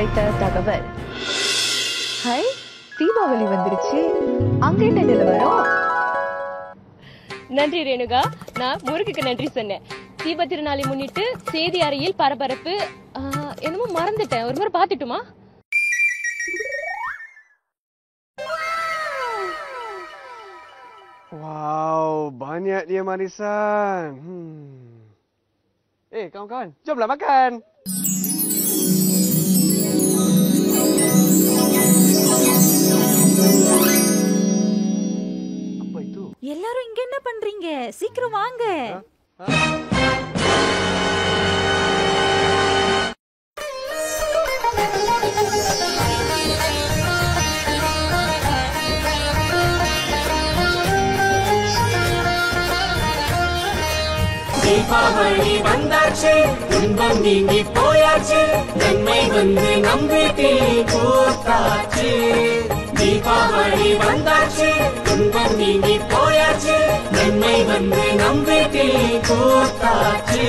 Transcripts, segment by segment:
கிடைத்த தகவல். ஹை, தீபாவளி வந்துருச்சு. அங்க என்ன நிலவரம்? நன்றி ரேணுகா. நான் முருகுக்கு நன்றி சொன்னேன். தீப திருநாளை முன்னிட்டு செய்தி அறையில் பரபரப்பு. என்னமோ மறந்துட்டேன், ஒரு முறை பாத்துட்டுமா? Wow, banyak dia manisan. Kawan-kawan, jomlah makan. Apa itu? எல்லாரும் இங்க என்ன பண்றீங்க? சீக்கிரம் வாங்க. தீபாவளி வந்தாச்சு, துன்பம் நீங்கி போயாச்சு, நன்மை வந்து நம் வீட்டில் கூத்தாச்சு. தீபாவளி வந்தாச்சு, துன்பம் நீங்கி போயாச்சு, நன்மை வந்து நம் வீட்டில் கூத்தாச்சு.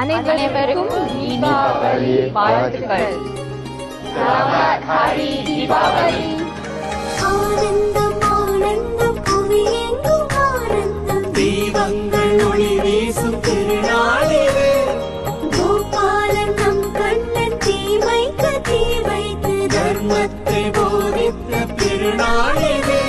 அனைவருக்கும் தீபாவளி வாழ்த்துக்கள். Selamat Hari Deepavali. ஆனந்தம் ஆனந்தம் புவியெங்கும் ஆனந்தம். தீபங்கள் ஒளி வீசும் திருநாளிலே கோபாலன் நம் கண்ணன் தீமைக்கு தீ வைத்து தர்மத்தை போதித்த திருநாளிலே